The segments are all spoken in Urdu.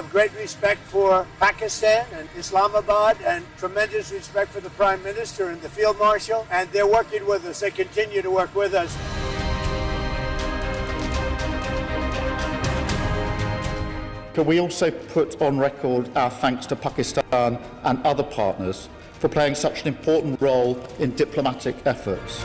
of great respect for Pakistan and Islamabad and tremendous respect for the Prime Minister and the Field Marshal, and they're working with us. They continue to work with us. Can we also put on record our thanks to Pakistan and other partners for playing such an important role in diplomatic efforts?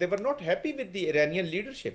they were not happy with the Iranian leadership.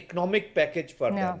economic package for them,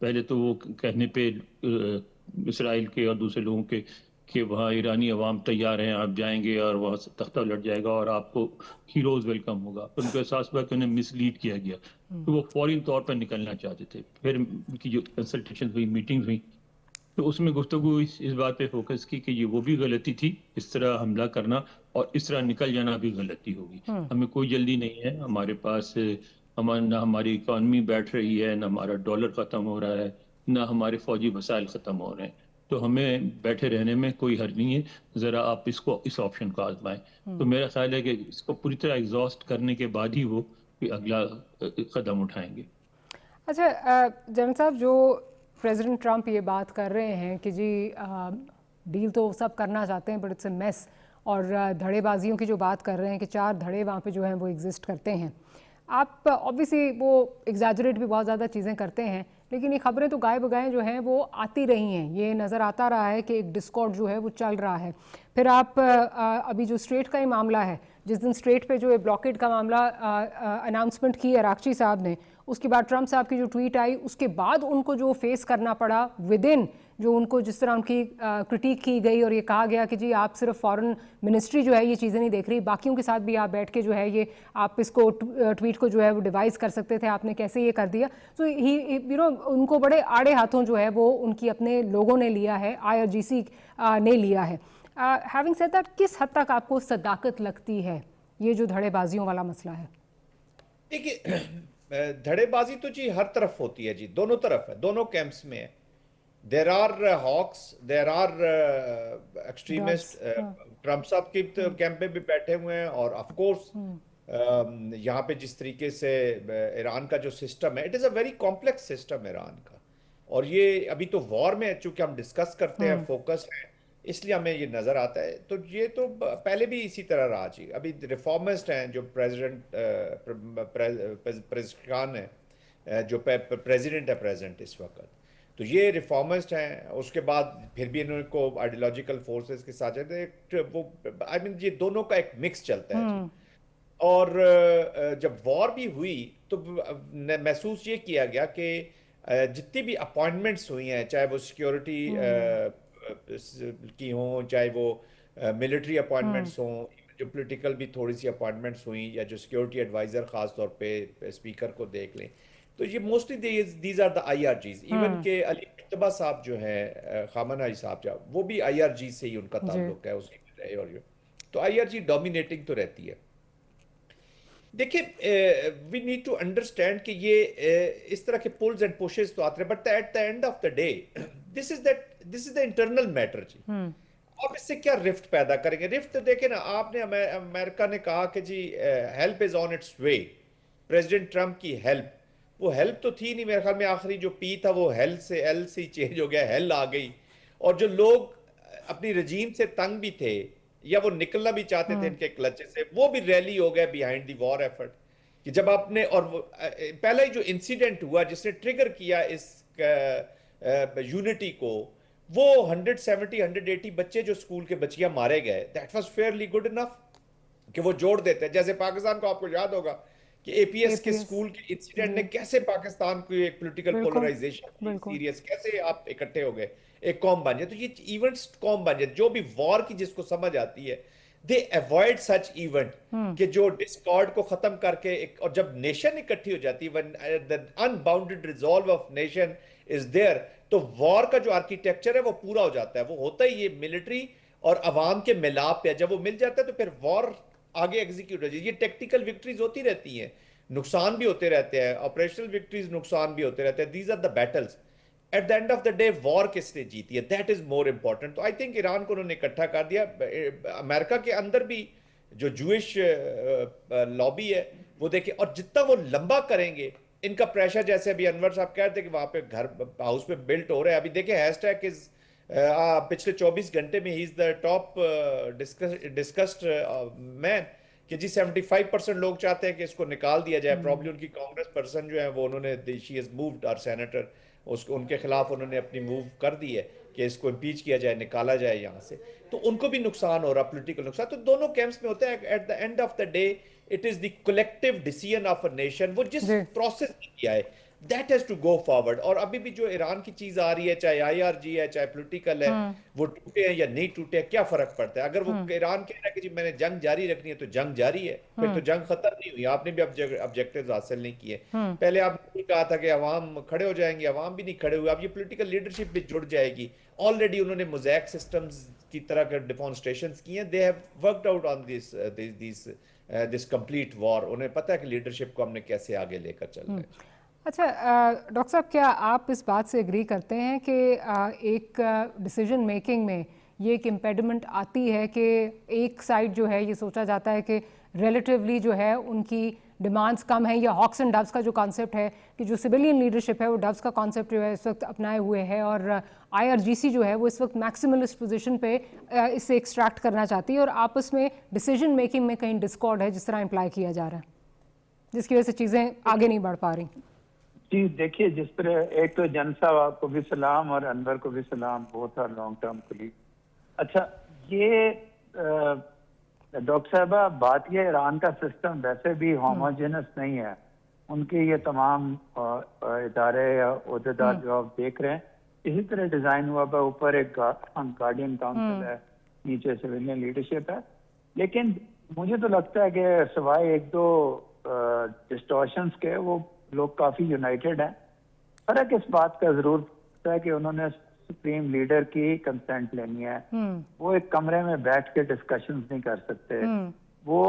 پہلے تو وہ کہنے پہ اسرائیل کے اور دوسرے لوگوں کے کہ وہاں ایرانی عوام تیار ہیں، آپ جائیں گے اور وہاں سے تختہ الٹ جائے گا اور آپ کو ہیروز ویلکم ہوگا. پھر ان کو احساس ہوا کہ انہیں مس لیڈ کیا گیا، تو وہ فوری طور پر نکلنا چاہتے تھے. پھر ان کی جو کنسلٹیشن ہوئی، میٹنگ ہوئی، تو اس میں گفتگو اس بات پہ فوکس کی کہ یہ وہ بھی غلطی تھی، اس طرح حملہ کرنا اور اس طرح نکل جانا بھی غلطی ہوگی. ہمیں کوئی جلدی نہیں ہے، ہمارے پاس نہ ہماری اکانومی بیٹھ رہی ہے، نہ ہمارا ڈالر ختم ہو رہا ہے، نہ ہمارے فوجی وسائل ختم ہو رہے ہیں. تو ہمیں بیٹھے رہنے میں کوئی حرج نہیں ہے، ذرا آپ اس آپشن کو آزمائیں. تو میرا خیال ہے کہ اس کو پوری طرح ایگزاسٹ کرنے کے بعد ہی وہ اگلا قدم اٹھائیں گے. اچھا جنرل صاحب، جو پریزیڈنٹ ٹرمپ یہ بات کر رہے ہیں کہ جی ڈیل تو سب کرنا چاہتے ہیں بٹ اٹس اے میس، اور دھڑے بازیوں کی جو بات کر رہے ہیں کہ 4 دھڑے وہاں پہ جو ہیں وہ ایگزسٹ کرتے ہیں. آپ آبویسلی وہ ایگزیجریٹ بھی بہت زیادہ چیزیں کرتے ہیں، لیکن یہ خبریں تو گائے بگائے جو ہیں وہ آتی رہی ہیں. یہ نظر آتا رہا ہے کہ ایک ڈسکارڈ جو ہے وہ چل رہا ہے. پھر آپ ابھی جو اسٹریٹ کا ہی معاملہ ہے، جس دن اسٹریٹ پہ جو بلاکیڈ کا معاملہ اناؤنسمنٹ کی اراغچی صاحب نے، اس کے بعد ٹرمپ صاحب کی جو ٹویٹ آئی، اس کے بعد ان کو جو فیس کرنا پڑا ود ان، جو ان کو جس طرح ان کی کرٹیک کی گئی اور یہ کہا گیا کہ جی آپ صرف فارن منسٹری جو ہے یہ چیزیں نہیں دیکھ رہی، باقیوں کے ساتھ بھی آپ بیٹھ کے جو ہے یہ آپ اس کو ٹویٹ کو جو ہے وہ ڈیوائز کر سکتے تھے، آپ نے کیسے یہ کر دیا. تو ان کو بڑے آڑے ہاتھوں جو ہے وہ ان کی اپنے لوگوں نے لیا ہے، IRGC نے لیا ہے. ہیونگ سیڈ دیٹ، کس حد تک آپ کو صداقت لگتی ہے یہ جو دھڑے بازیوں والا مسئلہ ہے؟ دیکھیے، دھڑے بازی تو جی ہر طرف ہوتی ہے جی، دونوں طرف ہے، دونوں کیمپس میں ہے. There are hawks, there are extremists. Trump صاحب کی کیمپ میں بھی بیٹھے ہوئے ہیں، اور آف کورس یہاں پہ جس طریقے سے ایران کا جو سسٹم ہے، it is a very complex system Iran کا، اور یہ ابھی تو وار میں چونکہ ہم ڈسکس کرتے ہیں، فوکس ہے، اس لیے ہمیں یہ نظر آتا ہے. تو یہ تو پہلے بھی اسی طرح رہا جی. ابھی ریفارمسٹ ہیں جو پریزیڈنٹ ہیں، جو پریزیڈنٹ ہے پریزنٹ اس وقت، تو یہ ریفارمسٹ ہیں. اس کے بعد پھر بھی انہوں کو آئیڈیولوجیکل فورسز کے ساتھ وہ یہ دونوں کا ایک مکس چلتا ہے جی. اور جب وار بھی ہوئی تو محسوس یہ کیا گیا کہ جتنی بھی اپوائنٹمنٹس ہوئی ہیں، چاہے وہ سیکیورٹی کی ہوں، چاہے وہ ملٹری اپوائنٹمنٹس ہوں، جو پولیٹیکل بھی تھوڑی سی اپوائنٹمنٹس ہوئیں، یا جو سیکیورٹی ایڈوائزر خاص طور پہ اسپیکر کو دیکھ لیں، تو یہ mostly these are the IRGs. Even کہ علی مرتبہ صاحب جو ہیں، خامنہ ای صاحب وہ بھی IRG سے ہی ان کا تعلق ہے، اس کی رہے، اور تو IRG ڈومینیٹنگ تو رہتی ہے. دیکھیں، وی نیڈ ٹو انڈرسٹینڈ کہ یہ اس طرح کے پولز اینڈ پوشز تو آتے ہیں، but at the end of the day this is the internal matter جی. آپ اس سے کیا رفٹ پیدا کریں گے؟ رفٹ دیکھیں نا، آپ نے امریکہ نے کہا کہ جی help is on its way. President Trump کی ہیلپ، وہ ہیلپ تو تھی نہیں، میرے خیال میں آخری جو پی تھا وہ ہیل سے ایل سے چینج ہو گیا، ہیل آ گئی. اور جو لوگ اپنی رجیم سے تنگ بھی تھے یا وہ نکلنا بھی چاہتے تھے ان کے کلچے سے، وہ بھی ریلی ہو گئے بیہائنڈ دی وار ایفرٹ. کہ جب آپ نے، اور پہلا ہی جو انسیڈنٹ ہوا جس نے ٹریگر کیا اس یونٹی کو، وہ 170-180 بچے جو اسکول کے بچیاں مارے گئے، that was fairly good enough کہ وہ جوڑ دیتے. جیسے پاکستان کو آپ کو یاد ہوگا کہ APS کے اسکول کے انسیڈنٹ نے کیسے پاکستان کو ایک پولیٹیکل پولرائزیشن سیریس، کیسے آپ اکٹھے ہو گئے، ایک قوم بن جائے. تو یہ ایونٹس قوم بن جائے. جو بھی وار کی جس کو سمجھ آتی ہے، دے ایوائڈ سچ ایونٹ کہ جو ڈسکارڈ کو ختم کر کے اور جب نیشن اکٹھی ہو جاتی ہے، when the unbounded resolve of nation is there، تو وار کا جو آرکیٹیکچر ہے وہ پورا ہو جاتا ہے. وہ ہوتا ہی یہ ملٹری اور عوام کے ملاپ پہ، جب وہ مل جاتا ہے تو پھر وار آگے ایگزیکیوٹ ہو جائے. یہ ٹیکٹیکل وکٹریز ہوتی رہتی ہیں، نقصان بھی ہوتے رہتے ہیں، آپریشنل وکٹریز نقصان بھی ہوتے رہتے ہیں. These are the battles. At the end of the day war کس نے جیتی ہے، دیٹ از مور امپورٹنٹ. تو آئی تھنک ایران کو انہوں نے اکٹھا کر دیا. امریکہ کے اندر بھی جو جوئش لابی ہے وہ دیکھیں، اور جتنا وہ لمبا کریں گے ان کا پریشر، جیسے ابھی انور صاحب کہہ رہے تھے کہ وہاں پہ گھر ہاؤس پہ بلٹ ہو رہا ہے. ابھی دیکھیں ہیشٹیگ از پچھلے 24 گھنٹے میں ہی از دا ٹاپ ڈسکسڈ مین، کہ جی 75% لوگ چاہتے ہیں کہ اس کو نکال دیا جائے. پرابلی ان کی کانگریس پرسن جو ہیں وہ انہوں نے شی ہیز مووڈ، اور سینیٹر ان کے خلاف انہوں نے اپنی موو کر دی ہے کہ اس کو امپیچ کیا جائے، نکالا جائے یہاں سے. تو ان کو بھی نقصان ہو رہا، پولیٹیکل نقصان. تو دونوں کیمپس میں ہوتا ہے. At the end of the day it is the collective decision of a nation. وہ جس پروسیس نے کیا ہے، That has to go forward. اور ابھی بھی جو ایران کی چیز آ رہی ہے, چاہے IRG ہے, چاہے پولیٹیکل ہے, وہ ٹوٹے ہیں یا نہیں ٹوٹے, کیا فرق پڑتا ہے؟ اگر وہ ایران کہہ رہا ہے کہ جی میں نے جنگ جاری رکھنی ہے تو جنگ جاری ہے, پھر تو جنگ ختم نہیں ہوئی. آپ نے بھی آبجیکٹیوز حاصل نہیں کیے. پہلے آپ نے کہا تھا کہ عوام کھڑے ہو جائیں گے, عوام بھی نہیں کھڑے ہوئے. اب یہ پولیٹیکل لیڈرشپ بھی جڑ جائے گی. آلریڈی انہوں نے موزیک سسٹمز کی طرح کے ڈیمانسٹریشنز کی ہیں. They have worked out on this complete war. انہیں پتہ ہے کہ لیڈرشپ کو ہم نے کیسے آگے لے کر چلنا ہے. اچھا ڈاکٹر صاحب, کیا آپ اس بات سے ایگری کرتے ہیں کہ ایک ڈیسیجن میکنگ میں یہ ایک امپیڈمنٹ آتی ہے کہ ایک سائڈ جو ہے یہ سوچا جاتا ہے کہ ریلیٹیولی جو ہے ان کی ڈیمانڈس کم ہیں, یا ہاکس اینڈ ڈوز کا جو کانسیپٹ ہے کہ جو سویلین لیڈرشپ ہے وہ ڈوز کا کانسیپٹ جو ہے اس وقت اپنائے ہوئے ہے, اور IRGC جو ہے وہ اس وقت میکسیملسٹ پوزیشن پہ اس سے ایکسٹریکٹ کرنا چاہتی ہے, اور آپس میں ڈیسیجن میکنگ میں کہیں ڈسکارڈ ہے جس طرح امپلائی کیا جا رہا ہے, جس کی وجہ سے چیزیں آگے نہیں بڑھ پا رہی. جی دیکھیے, جس طرح ایک تو جن صاحب آپ کو بھی سلام اور انور کو بھی سلام, بہت سارا لانگ ٹرم کولیگ. اچھا یہ ڈاکٹر صاحبہ بات یہ, ایران کا سسٹم ویسے بھی ہوموجینس نہیں ہے. ان کے یہ تمام ادارے یا عہدیدار جو آپ دیکھ رہے ہیں اسی طرح ڈیزائن ہوا ہے. اوپر ایک گارڈین کاؤنسل ہے, نیچے سویلین لیڈرشپ ہے. لیکن مجھے تو لگتا ہے کہ سوائے ایک دو ڈسٹورشنز کے وہ لوگ کافی یونائٹڈ ہیں. فرق اس بات کا ضرور ہے کہ انہوں نے سپریم لیڈر کی کنسنٹ لینی ہے. وہ ایک کمرے میں بیٹھ کے ڈسکشنز نہیں کر سکتے. وہ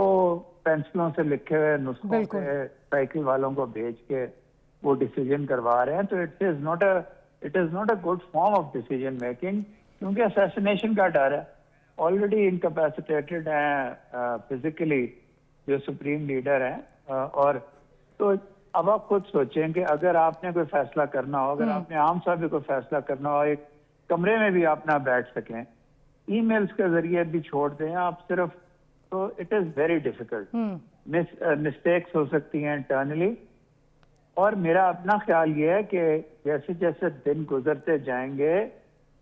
پینسلوں سے لکھے ہوئے نسخوں پہ سائیکل والوں کو بھیج کے وہ ڈیسیجن کروا رہے ہیں. تو it is not a good form of decision making, کیونکہ اسیسنیشن کا ڈر ہے. آلریڈی انکیپیسیٹیٹڈ ہیں فزیکلی جو سپریم لیڈر ہیں. اور تو اب آپ خود سوچیں کہ اگر آپ نے کوئی فیصلہ کرنا ہو, اگر آپ نے عام صاحب بھی کوئی فیصلہ کرنا ہو, ایک کمرے میں بھی آپ نہ بیٹھ سکیں, ای میلز کے ذریعے بھی چھوڑ دیں آپ صرف, تو it is very difficult. Mistakes ہو سکتی ہیں انٹرنلی. اور میرا اپنا خیال یہ ہے کہ جیسے جیسے دن گزرتے جائیں گے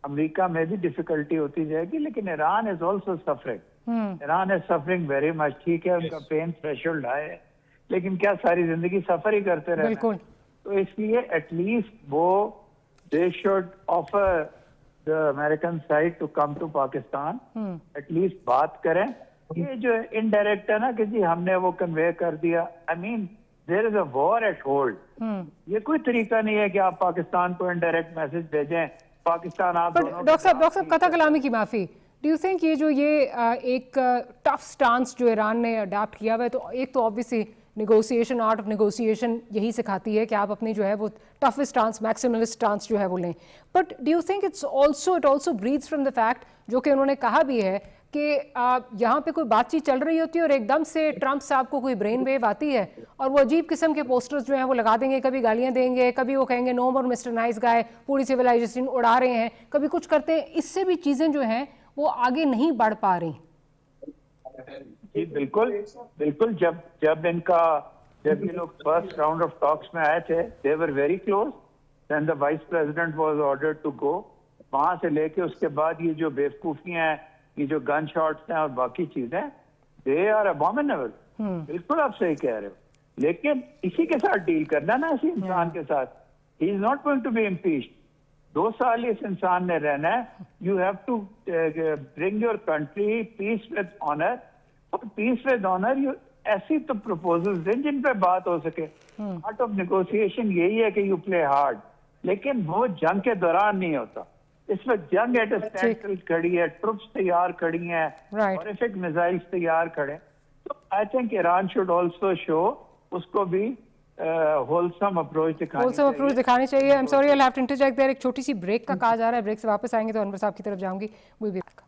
امریکہ میں بھی ڈیفیکلٹی ہوتی جائے گی, لیکن Iran is also suffering. Iran is suffering very much. ٹھیک ہے ان کا پین تھریشولڈ ہائی ہے, لیکن کیا ساری زندگی سفر ہی کرتے رہے؟ تو اس لیے ایٹ لیسٹ وہ they should offer the American side to come to Pakistan, at least بات کریں. یہ جو انڈائریکٹ ہے نا کہ جی ہم نے وہ کنوے کر دیا, آئی مین دیر از اے وار ایٹ ہولڈ. یہ کوئی طریقہ نہیں ہے کہ آپ پاکستان کو انڈائریکٹ میسج بھیجیں پاکستان آپ. ڈاکٹر صاحب قطع کلامی کی معافی, ڈو یو تھنک یہ جو ایک ٹف سٹانس جو ایران نے اڈاپٹ کیا ہوا ہے, تو ایک تو obviously negotiation, art of negotiation یہی سکھاتی ہے کہ آپ اپنی جو ہے وہ ٹف سٹانس, میکسیملسٹ سٹانس جو ہے وہ لیں. But do you think it also breeds from the fact, جو کہ انہوں نے کہا بھی ہے کہ یہاں پہ کوئی بات چیت چل رہی ہوتی ہے اور ایک دم سے ٹرمپ صاحب کو کوئی برین ویو آتی ہے اور وہ عجیب قسم کے پوسٹرز جو ہیں وہ لگا دیں گے, کبھی گالیاں دیں گے, کبھی وہ کہیں گے نو مور مسٹر نائس گائے, پوری سویلائزیشن اڑا رہے ہیں, کبھی کچھ کرتے ہیں. اس سے بھی چیزیں جو ہیں وہ آگے نہیں بڑھ پا رہی. جی بالکل بالکل. جب یہ لوگ فرسٹ راؤنڈ آف ٹاکس میں آئے تھے, they were very close. Then the vice president was ordered to go. وہاں سے لے کے اس کے بعد یہ جو بیوقوفیاں ہیں, یہ جو گن شاٹس ہیں اور باقی چیزیں, they are abominable. بالکل آپ صحیح کہہ رہے ہو. لیکن اسی کے ساتھ ڈیل کرنا نا, اسی انسان کے ساتھ. He is not going to be impeached. 2 سال اس انسان نے رہنا ہے. You have to bring your country peace with honor. اور peace with honor ایسی تو پروپوزلز ہیں جن پہ بات ہو سکے. آرٹ آف نیگوسیشن یہی ہے کہ یو پلے ہارڈ, لیکن وہ جنگ کے دوران نہیں ہوتا. اس وقت جنگ ایٹ اے اسٹینڈ اسٹل کھڑی ہے, ٹروپس تیار کھڑی ہیں, ہارفک میزائلز تیار کھڑے. تو I think Iran should also show اس کو بھی ہولسم اپروچ دکھانی چاہیے. I'm sorry, I'll have to interject there. ایک چھوٹی سی بریک کا کہا جا رہا ہے, بریک سے واپس آئیں گے تو انور صاحب کی طرف جاؤں گی. We'll be back.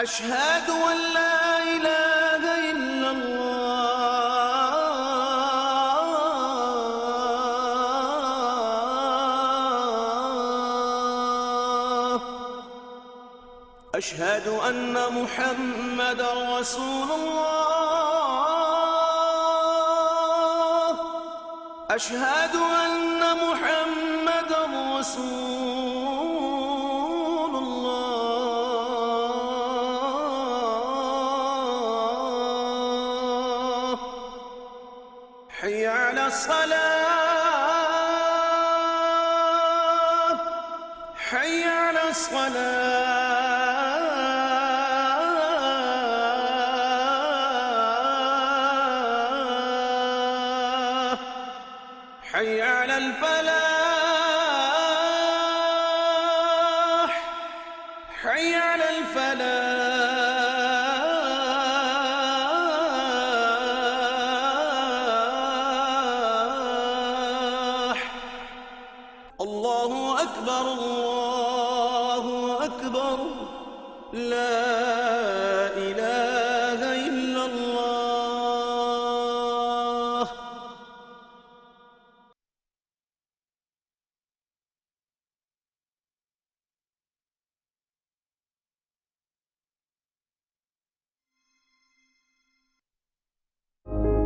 أشهد أن لا إله إلا الله، أشهد أن محمدا رسول الله، أشهد أن محمدا رسول الله، حي على الصلاة، حي على الصلاة، حي على الفلاح، حي على الفلاح. الله أكبر، الله أكبر، لا إله إلا الله.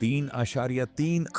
3.3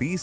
20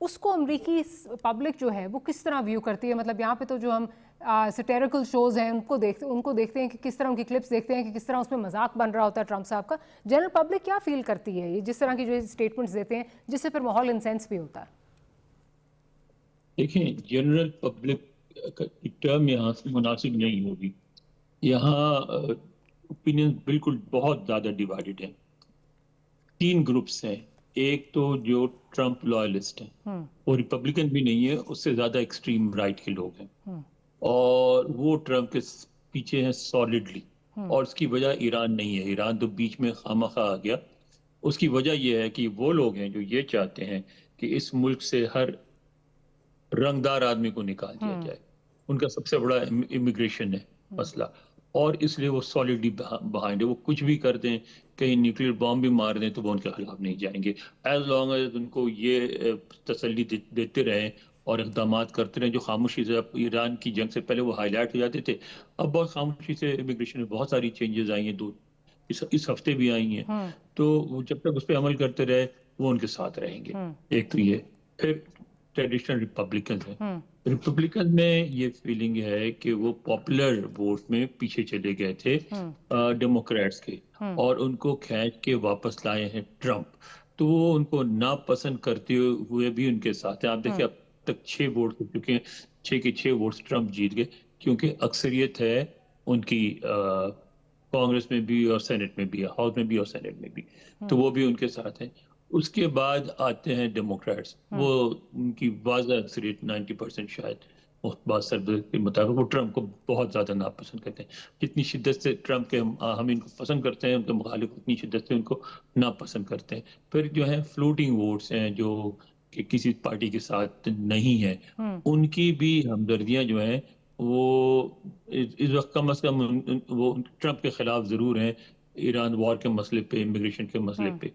اس کو امریکی پبلک جو ہے وہ کس طرح ویو کرتی ہے؟ مطلب یہاں پہ تو جو ہم سیٹیریکل شوز ہیں ان کو دیکھتے ہیں کہ کس طرح ان کی کلپس دیکھتے ہیں کہ کس طرح اس میں مذاق بن رہا ہوتا ہے ٹرمپ صاحب کا. جنرل پبلک کیا فیل کرتی ہے یہ جس طرح کی جو اسٹیٹمنٹس دیتے ہیں جس سے پھر ماحول انسینس بھی ہوتا ہے؟ دیکھیں جنرل پبلک کی ٹرم یہاں سے مناسب نہیں ہوگی. یہاں اوپینین بالکل بہت زیادہ ڈیوائیڈڈ ہیں. 3 گروپس ہیں. ایک تو جو ٹرمپ لائلسٹ ہیں وہ ریپبلکن بھی نہیں ہے, اس سے زیادہ ایکسٹریم رائٹ کے لوگ ہیں اور وہ ٹرمپ کے پیچھے ہیں سالڈلی. اور اس کی وجہ ایران نہیں ہے, ایران تو بیچ میں خامخواہ آ گیا. اس کی وجہ یہ ہے کہ وہ لوگ ہیں جو یہ چاہتے ہیں کہ اس ملک سے ہر رنگدار آدمی کو نکال دیا جائے. ان کا سب سے بڑا امیگریشن ہے مسئلہ, اور اس لیے وہ سالڈلی بہائنڈ ہے. وہ کچھ بھی کر دیں, کہیں نیوکلیر بام بھی مار دیں تو وہ ان کے خلاف نہیں جائیں گے, ایز لانگ ایز ان کو یہ تسلی دیتے رہیں اور اقدامات کرتے رہیں جو خاموشی سے ایران کی جنگ سے پہلے وہ ہائی لائٹ ہو جاتے تھے. اب بہت خاموشی سے امیگریشن میں بہت ساری چینجز آئی ہیں, اس ہفتے بھی آئی ہیں. تو وہ جب تک اس پہ عمل کرتے رہے وہ ان کے ساتھ رہیں گے. ایک تو یہ. پھر ٹریڈیشنل ریپبلکنز ہیں. ریپبلکن میں یہ فیلنگ ہے کہ وہ پاپولر ووٹ میں پیچھے چلے گئے تھے ڈیموکریٹس کے, اور ان کو کھینچ کے واپس لائے ہیں ٹرمپ. تو وہ ان کو ناپسند کرتے ہوئے بھی ان کے ساتھ ہیں. آپ دیکھیں اب تک 6 ووٹ ہو چکے ہیں, 6 کے 6 ووٹس ٹرمپ جیت گئے کیونکہ اکثریت ہے ان کی کانگریس میں بھی اور سینٹ میں بھی, ہاؤس میں بھی اور سینٹ میں بھی, تو وہ بھی ان کے ساتھ ہیں. اس کے بعد آتے ہیں ڈیموکریٹس. وہ ان کی واضح اکثریت 90% شاید بعض سربراہ کے مطابق وہ ٹرمپ کو بہت زیادہ ناپسند کرتے ہیں. جتنی شدت سے ٹرمپ کے ہم ان کو پسند کرتے ہیں ان کے مخالف اتنی شدت سے ان کو ناپسند کرتے ہیں. پھر جو ہیں فلوٹنگ ووٹس ہیں جو کہ کسی پارٹی کے ساتھ نہیں ہیں, ان کی بھی ہمدردیاں جو ہیں وہ اس وقت کم از کم وہ ٹرمپ کے خلاف ضرور ہیں ایران وار کے مسئلے پہ, امیگریشن کے مسئلے پہ.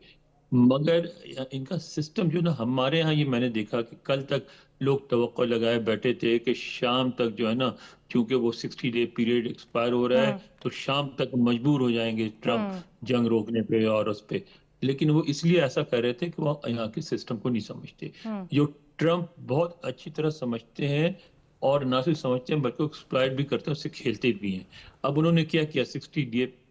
مگر ان کا سسٹم جو نا, ہمارے ہاں یہ میں نے دیکھا کہ کل تک لوگ توقع لگائے بیٹھے تھے کہ شام تک جو ہے نا, چونکہ وہ 60 ڈے پیریڈ ایکسپائر ہو رہا ہے تو شام تک مجبور ہو جائیں گے ٹرمپ جنگ روکنے پہ اور اس پہ. لیکن وہ اس لیے ایسا کر رہے تھے کہ وہ یہاں کے سسٹم کو نہیں سمجھتے. جو ٹرمپ بہت اچھی طرح سمجھتے ہیں اور نہ صرف سمجھتے ہیں بلکہ ایکسپلائٹ بھی کرتے ہیں, اس سے کھیلتے بھی ہیں. اب انہوں نے کیا 60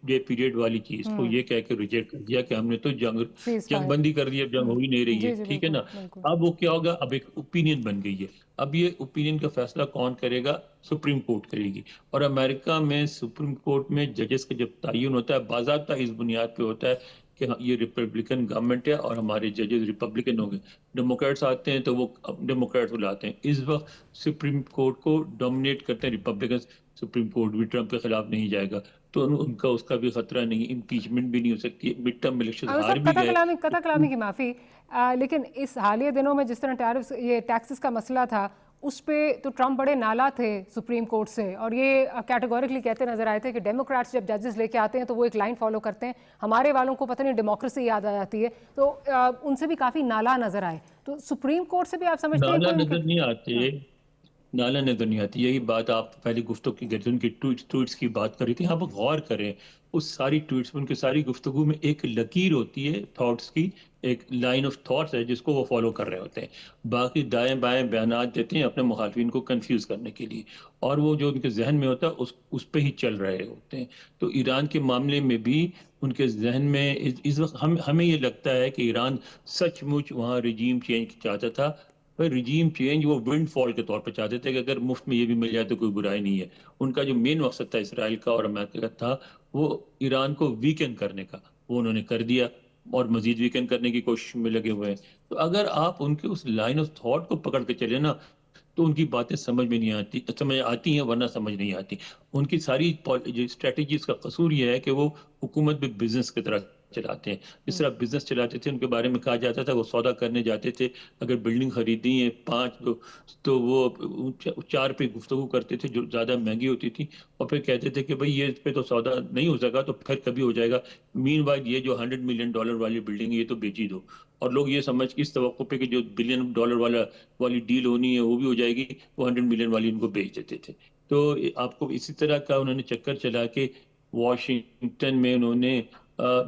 ڈے پیریڈ والی چیز کو یہ کہہ کے ریجیکٹ کر دیا کہ ہم نے تو جنگ بندی کر دی, اب جنگ ہو ہی نہیں رہی ہے, ٹھیک ہے نا. اب وہ کیا ہوگا, اب ایک اوپینین بن گئی ہے. اب یہ اوپینین کا فیصلہ کون کرے گا؟ سپریم کورٹ کرے گی. اور امریکہ میں سپریم کورٹ میں ججز کا جب تعین ہوتا ہے باضابطہ اس بنیاد پہ ہوتا ہے کہ یہ ریپبلکن گورنمنٹ ہے اور ہمارے ججز ریپبلکن ہوں گے. ڈیموکریٹس آتے ہیں تو وہ ڈیموکریٹس بلاتے ہیں. اس وقت سپریم کورٹ کو ڈومینیٹ کرتے ہیں ریپبلکنس. سپریم کورٹ بھی ٹرمپ کے خلاف نہیں جائے گا تو ان کا اس کا بھی خطرہ نہیں, امپیچمنٹ بھی نہیں ہو سکتی. مڈ ٹرم الیکشن ہار بھی گئے. قطع کلامی کی معافی, لیکن اس حالیہ دنوں میں جس طرح ٹیرفز یہ ٹیکسز کا مسئلہ تھا اس پہ تو ٹرمپ بڑے نالا تھے سپریم کورٹ سے, اور یہ کیٹیگوریکلی کہتے نظر آئے تھے کہ ڈیموکریٹس جب ججز لے کے آتے ہیں تو وہ ایک لائن فالو کرتے ہیں, ہمارے والوں کو پتہ نہیں ڈیموکریسی یاد آ جاتی ہے. تو ان سے بھی کافی نالا نظر آئے. تو سپریم کورٹ سے بھی آپ سمجھتے ہیں نالا نظر نہیں آتے, نالا نظر نہیں آتی. یہی بات آپ پہلی گفتگو کی گرجن کی ٹویٹس کی بات کر رہی تھی. آپ غور کریں اس ساری ٹویٹس میں, ان کی ساری گفتگو میں ایک لکیر ہوتی ہے تھاٹس کی, ایک لائن آف تھاٹس ہے جس کو وہ فالو کر رہے ہوتے ہیں. باقی دائیں بائیں بیانات دیتے ہیں اپنے مخالفین کو کنفیوز کرنے کے لیے, اور وہ جو ان کے ذہن میں ہوتا ہے اس پہ ہی چل رہے ہوتے ہیں. تو ایران کے معاملے میں بھی ان کے ذہن میں اس وقت ہمیں یہ لگتا ہے کہ ایران سچ مچ وہاں رجیم چینج چاہتا تھا. رجیم چینج وہ ونڈ فال کے طور پہ چاہتے تھے کہ اگر مفت میں یہ بھی مل جائے تو کوئی برائی نہیں ہے. ان کا جو مین مقصد تھا اسرائیل کا اور امریکہ کا تھا وہ ایران کو ویکن کرنے کا, وہ انہوں نے کر دیا اور مزید ویکن کرنے کی کوشش میں لگے ہوئے ہیں. تو اگر آپ ان کے اس لائن آف تھاٹ کو پکڑ کے چلے نا تو ان کی باتیں سمجھ میں نہیں آتی, سمجھ آتی ہیں ورنہ سمجھ نہیں آتی. ان کی ساری اسٹریٹجیز کا قصور یہ ہے کہ وہ حکومت بھی بزنس کی طرح چلاتے ہیں. جس طرح بزنس چلاتے تھے ان کے بارے میں کہا جاتا تھا وہ سودا کرنے جاتے تھے, اگر بلڈنگ خریدی ہیں 5 تو وہ 4 پہ گفتگو کرتے تھے جو زیادہ مہنگی ہوتی تھی, اور پھر کہتے تھے کہ بھئی یہ اس پہ تو سودا نہیں ہو سکا تو پھر کبھی ہو جائے گا. مین وائل یہ جو $100 ملین والی بلڈنگ ہے یہ تو بیچی دو, اور لوگ یہ سمجھ کے اس توقع پہ کہ جو $1 بلین والی ڈیل ہونی ہے وہ بھی ہو جائے گی, وہ $100 ملین والی ان کو بیچ دیتے تھے. تو آپ کو اسی طرح کا انہوں نے چکر چلا کے واشنگٹن میں انہوں نے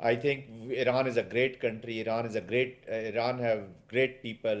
I think Iran is a great country. Iran have great people.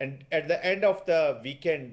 And at the end of the weekend,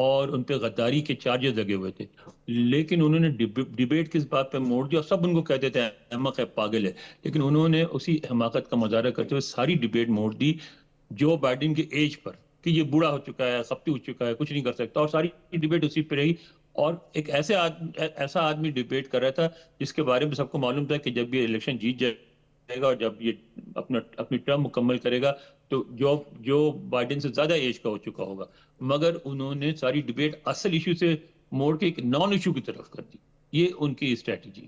اور ان پہ غداری کے چارجز لگے ہوئے تھے، لیکن انہوں نے ڈیبیٹ کس بات پہ موڑ دیا، اور سب ان کو کہتے تھے احمق ہے، پاگل ہے، لیکن انہوں نے اسی حماقت کا مظاہرہ کرتے ہوئے ساری ڈیبیٹ موڑ دی جو بائیڈن کے ایج پر، کہ یہ بوڑھا ہو چکا ہے، خپتی ہو چکا ہے، کچھ نہیں کر سکتا، اور ساری ڈیبیٹ اسی پہ رہی. اور ایک ایسا آدمی ڈیبیٹ کر رہا تھا جس کے بارے میں سب کو معلوم تھا کہ جب یہ الیکشن جیت جائے گا اور جب یہ اپنی ٹرم مکمل کرے گا تو جو بائیڈن سے زیادہ ایج کا ہو چکا ہوگا، مگر انہوں نے ساری ڈیبیٹ اصل ایشو سے موڑ کے ایک نان ایشو کی طرف کر دی. یہ ان کی اسٹریٹجی.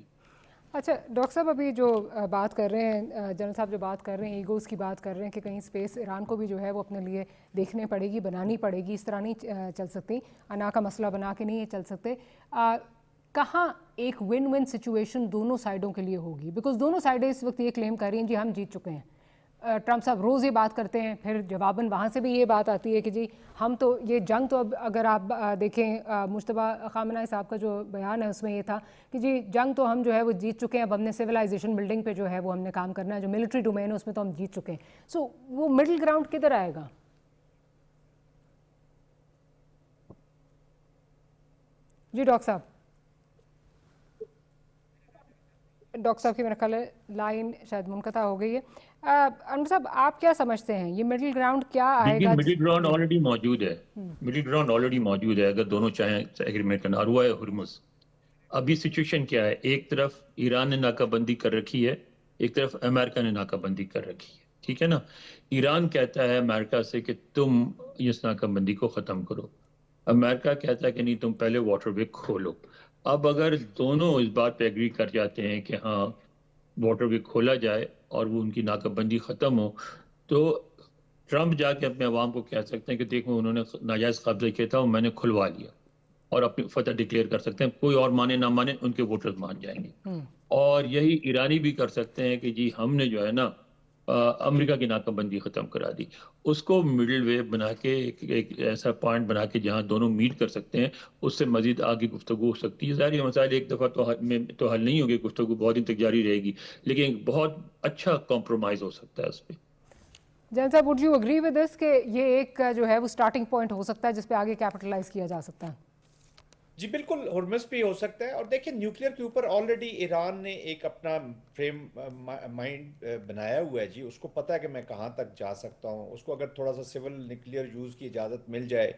اچھا ڈاکٹر صاحب، ابھی جو بات کر رہے ہیں جنرل صاحب، جو بات کر رہے ہیں ایگوز کی بات کر رہے ہیں کہ کہیں اسپیس ایران کو بھی جو ہے وہ اپنے لیے دیکھنے پڑے گی، بنانی پڑے گی، اس طرح نہیں چل سکتی، انا کا مسئلہ بنا کے نہیں چل سکتے. کہاں ایک ون ون سچویشن دونوں سائڈوں کے لیے ہوگی؟ بیکاز دونوں سائڈیں اس وقت یہ کلیم کر رہی ہیں جی ہم جیت چکے ہیں. ٹرمپ صاحب روز یہ بات کرتے ہیں، پھر جواباً وہاں سے بھی یہ بات آتی ہے کہ جی ہم تو یہ جنگ تو اب اگر آپ دیکھیں مجتبیٰ خامنہ صاحب کا جو بیان ہے اس میں یہ تھا کہ جی جنگ تو ہم جو ہے وہ جیت چکے ہیں، اب ہم نے سویلائزیشن بلڈنگ پہ جو ہے وہ ہم نے کام کرنا ہے، جو ملٹری ڈومین ہے اس میں تو ہم جیت چکے ہیں. سو وہ مڈل گراؤنڈ کدھر آئے گا؟ جی ڈاکٹر صاحب کی میرا خیال ہے لائن شاید منقطع ہو گئی ہے. انور صاحب آپ کیا سمجھتے ہیں یہ مڈل گراؤنڈ کیا آئے گا؟ مڈل گراؤنڈ آلریڈی موجود ہے، مڈل گراؤنڈ آلریڈی موجود ہے اگر دونوں چاہیں ایگریمنٹ کرنا، اور وہ ہے ہرمز. ابھی سچویشن کیا ہے؟ ایک طرف ایران نے ناکہ بندی کر رکھی ہے، ایک طرف امریکہ نے ناکہ بندی کر رکھی ہے، ٹھیک ہے نا. ایران کہتا ہے امریکہ سے کہ تم اس ناکہ بندی کو ختم کرو، امریکہ کہتا ہے کہ نہیں تم پہلے واٹر وے کھولو. اب اگر دونوں اس بات پہ ایگری کر جاتے ہیں کہ ہاں واٹر وے کھولا جائے اور وہ ان کی ناکہ بندی ختم ہو، تو ٹرمپ جا کے اپنے عوام کو کہہ سکتے ہیں کہ دیکھو انہوں نے ناجائز قبضہ کیا تھا اور میں نے کھلوا لیا، اور اپنی فتح ڈکلیئر کر سکتے ہیں. کوئی اور مانے نہ مانے ان کے ووٹرز مان جائیں گے. اور یہی ایرانی بھی کر سکتے ہیں کہ جی ہم نے جو ہے نا امریکہ کی ناکہ بندی ختم کرا دی. اس کو مڈل وے بنا کے ایک ایسا پوائنٹ بنا کے جہاں دونوں میٹ کر سکتے ہیں، اس سے مزید آگے گفتگو ہو سکتی ہے. ظاہر مسائل ایک دفعہ تو حل نہیں ہوگی، گفتگو بہت دن تک جاری رہے گی، لیکن ایک بہت اچھا کمپرومائز ہو سکتا ہے اس پہ. جن صاحب would you agree with this کہ یہ ایک جو ہے وہ سٹارٹنگ پوائنٹ ہو سکتا ہے جس پہ آگے کیپٹلائز کیا جا سکتا ہے؟ جی بالکل، ہرمز بھی ہو سکتا ہے. اور دیکھیں نیوکلیئر کے اوپر آلریڈی ایران نے ایک اپنا فریم مائنڈ بنایا ہوا ہے. جی اس کو پتہ ہے کہ میں کہاں تک جا سکتا ہوں. اس کو اگر تھوڑا سا سول نیوکلیئر یوز کی اجازت مل جائے،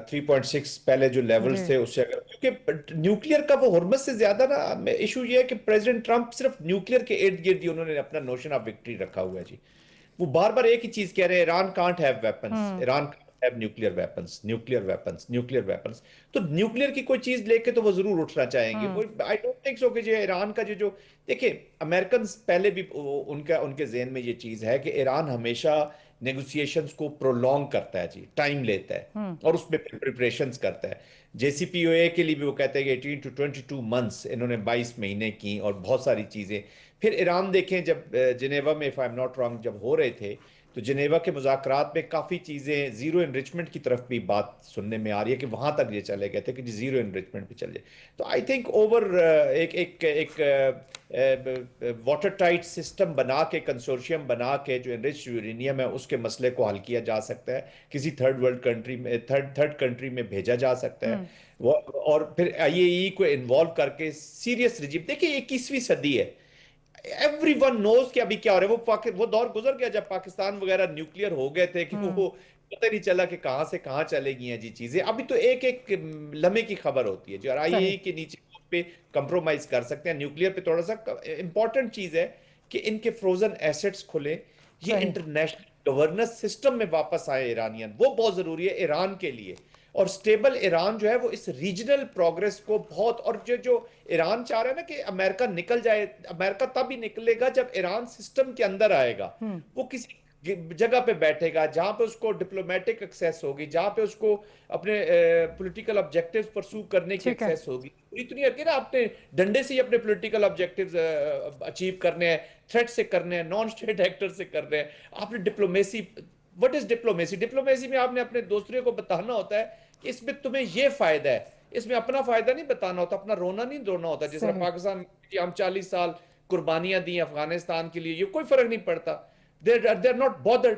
3.6 پہلے جو لیولز تھے اس سے، اگر کیونکہ نیوکلیئر کا وہ ہرمز سے زیادہ نا ایشو یہ ہے کہ پریزیڈنٹ ٹرمپ صرف نیوکلیئر کے ارد گرد ہی انہوں نے اپنا نوشن آف وکٹری رکھا ہوا ہے. جی وہ بار بار ایک ہی چیز کہہ رہے ہیں، Iran can't have weapons, Iran have nuclear weapons. تو نیوکلیئر کی کوئی چیز لے کے تو وہ ضرور اٹھنا چاہیں گے. I don't think so کہ جو ایران کا جو دیکھیں امریکنز پہلے بھی ان کے ذہن میں یہ چیز ہے کہ ایران ہمیشہ نیگوسیشنز کو پرولونگ کرتا ہے، جی ٹائم لیتا ہے اور اس میں پریپریشنز کرتا ہے. JCPOA کے لیے بھی وہ کہتے ہیں کہ 18 to 22 months انہوں نے 22 مہینے کی اور بہت ساری چیزیں. پھر ایران دیکھیں جب جنیوا میں if I'm not wrong جب ہو رہے تھے تو جنیوا کے مذاکرات میں کافی چیزیں زیرو انریچمنٹ کی طرف بھی بات سننے میں آ رہی ہے کہ وہاں تک یہ چلے گئے تھے کہ زیرو انریچمنٹ بھی چل جائے. تو آئی تھنک اوور ایک واٹر ٹائٹ سسٹم بنا کے، کنسورشیم بنا کے جو انریچ یورینیم ہے اس کے مسئلے کو حل کیا جا سکتا ہے، کسی تھرڈ ورلڈ کنٹری میں تھرڈ کنٹری میں بھیجا جا سکتا ہے. اور پھر IAEA کو انوالو کر کے سیریس رجیم. دیکھیں 21ویں صدی ہے، ایوری ون نوز کہ ابھی کیا ہو رہا ہے. وہ دور گزر گیا جب پاکستان وغیرہ نیوکلیئر ہو گئے تھے کہ وہ پتہ نہیں چلا کہ کہاں سے کہاں چلے گئی ہیں جی چیزیں. ابھی تو ایک لمحے کی خبر ہوتی ہے جو IAEA کے نیچے پہ کمپرومائز کر سکتے ہیں. نیوکلیئر پہ تھوڑا سا امپورٹنٹ چیز ہے کہ ان کے فروزن ایسٹس کھلیں، یہ انٹرنیشنل گورننس سسٹم میں واپس آئے ایرانین، وہ بہت ضروری ہے ایران کے لیے. اور سٹیبل ایران جو ہے وہ اس ریجنل پروگریس کو بہت، اور جو ایران چاہ رہا ہے نا کہ امریکہ نکل جائے، امریکہ تب ہی نکلے گا جب ایران سسٹم کے اندر آئے گا. وہ کسی جگہ پہ بیٹھے گا جہاں پہ اس کو ڈپلومیٹک ایکسیس ہوگی، جہاں پہ اس کو اپنے پولیٹیکل آبجیکٹیوز پرسو کرنے کی ایکسیس ہوگی. اتنی ہے کہ نا آپ نے ڈنڈے سے ہی اپنے پولیٹیکل آبجیکٹیوز اچیو کرنے ہیں، تھریٹ سے کرنے ہیں، نان اسٹیٹ ایکٹر سے کرنے ہیں. آپ نے diplomacy, what is diplomacy? Diplomacy میں آپ نے اپنے دوسرے کو بتانا ہوتا ہے کہ اس میں تمہیں یہ فائدہ ہے، اس میں اپنا فائدہ نہیں بتانا ہوتا، اپنا رونا نہیں رونا ہوتا. جس طرح پاکستان کی ہم 40 سال قربانیاں دی افغانستان کے لیے، یہ کوئی فرق نہیں پڑتا. they're not bothered,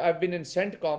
I've been in CENTCOM,